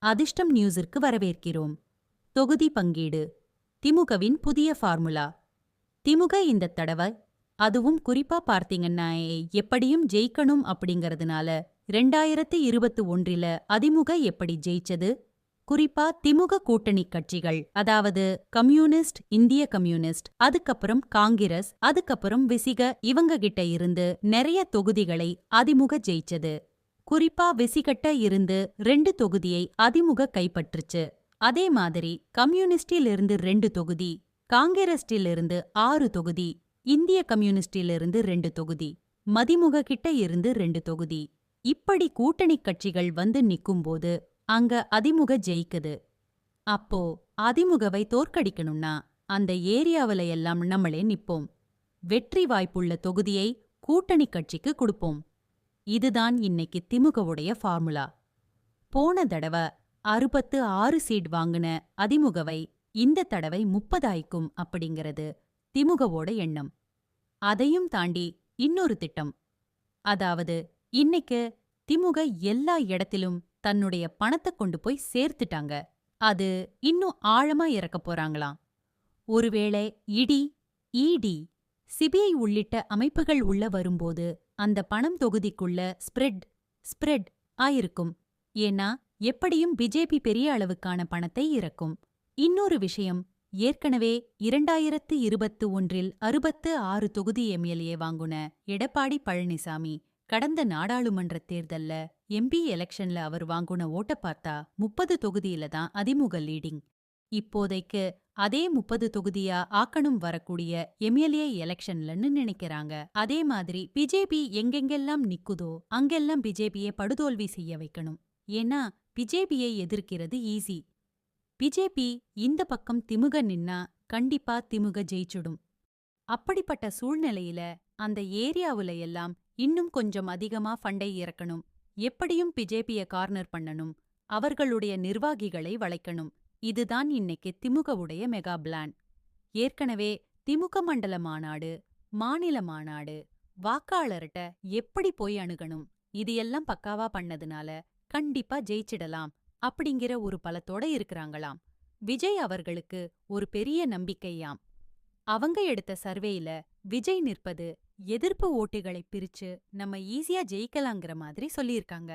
அதிர்ஷ்டம் நியூஸிற்கு வரவேற்கிறோம். தொகுதி பங்கீடு. திமுகவின் புதிய ஃபார்முலா. திமுக இந்த தடவை அதுவும் குறிப்பா பார்த்தீங்கன்னா எப்படியும் ஜெயிக்கணும் அப்படிங்கறதுனால 2021ல அதிமுக எப்படி ஜெயிச்சது, குறிப்பா திமுக கூட்டணி கட்சிகள், அதாவது கம்யூனிஸ்ட், இந்திய கம்யூனிஸ்ட், அதுக்கப்புறம் காங்கிரஸ், அதுக்கப்புறம் விசிக, இவங்க கிட்ட இருந்து நிறைய தொகுதிகளை அதிமுக ஜெயிச்சது. குறிப்பா விசிகட்ட இருந்து 2 தொகுதியை அதிமுக கைப்பற்றுச்சு. அதே மாதிரி கம்யூனிஸ்டிலிருந்து 2 தொகுதி, காங்கிரஸ்டிலிருந்து 6 தொகுதி, இந்திய கம்யூனிஸ்டிலிருந்து 2 தொகுதி, மதிமுக கிட்ட இருந்து 2 தொகுதி. இப்படி கூட்டணி கட்சிகள் வந்து நிக்கும்போது அங்க அதிமுக ஜெயிக்குது. அப்போ அதிமுகவை தோற்கடிக்கணும்னா அந்த ஏரியாவில எல்லாம் நம்மளே நிப்போம். வெற்றி வாய்ப்புள்ள தொகுதியை கூட்டணி கட்சிக்கு கொடுப்போம். இதுதான் இன்னைக்கு திமுகவுடைய ஃபார்முலா. போன தடவை 66 சீட் வாங்கின அதிமுகவை இந்த தடவை 30 ஆயிக்கும் அப்படிங்கிறது திமுகவோட எண்ணம். அதையும் தாண்டி இன்னொரு திட்டம். அதாவது இன்னைக்கு திமுக எல்லா இடத்திலும் தன்னுடைய பணத்தை கொண்டு போய் சேர்த்துட்டாங்க. அது இன்னும் ஆழமா இறக்க போறாங்களாம். ஒருவேளை இடி, இடி, சிபிஐ உள்ளிட்ட அமைப்புகள் உள்ள வரும்போது அந்த பணம் தொகுதிக்குள்ள ஸ்ப்ரெட் ஆயிருக்கும். ஏன்னா எப்படியும் பிஜேபி பெரிய அளவுக்கான பணத்தை இறக்கும். இன்னொரு விஷயம், ஏற்கனவே 2021ல் 66 தொகுதி எம்எல்ஏ வாங்குன எடப்பாடி பழனிசாமி கடந்த நாடாளுமன்ற தேர்தல்ல எம்பி எலெக்ஷன்ல அவர் வாங்குன ஓட்ட பார்த்தா 30 தொகுதியில தான் அதிமுக லீடிங். இப்போதைக்கு அதே 30 தொகுதியா ஆக்கணும் வரக்கூடிய எம்எல்ஏ எலெக்ஷன்லன்னு நினைக்கிறாங்க. அதே மாதிரி பிஜேபி எங்கெங்கெல்லாம் நிக்குதோ அங்கெல்லாம் பிஜேபியை படுதோல்வி செய்ய வைக்கணும். ஏன்னா பிஜேபியை எதிர்க்கிறது ஈஸி. பிஜேபி இந்த பக்கம் திமுக நின்னா கண்டிப்பா திமுக ஜெயிச்சுடும். அப்படிப்பட்ட சூழ்நிலையில அந்த ஏரியாவுல எல்லாம் இன்னும் கொஞ்சம் அதிகமா ஃபண்டை இறக்கணும். எப்படியும் பிஜேபியை கார்னர் பண்ணணும். அவர்களுடைய நிர்வாகிகளை வளைக்கணும். இதுதான் இன்னைக்கு திமுகவுடைய மெகா பிளான். ஏற்கனவே திமுக மண்டல மாநாடு, மாநில மாநாடு, வாக்காளர்கிட்ட எப்படி போய் அணுகணும், இது எல்லாம் பக்காவா பண்ணதுனால கண்டிப்பா ஜெயிச்சிடலாம் அப்படிங்கிற ஒரு பலத்தோட இருக்கிறாங்களாம். விஜய் அவர்களுக்கு ஒரு பெரிய நம்பிக்கையாம். அவங்க எடுத்த சர்வேயில விஜய் நிற்பது எதிர்ப்பு ஓட்டுகளை பிரிச்சு நம்ம ஈஸியா ஜெயிக்கலாங்கிற மாதிரி சொல்லியிருக்காங்க.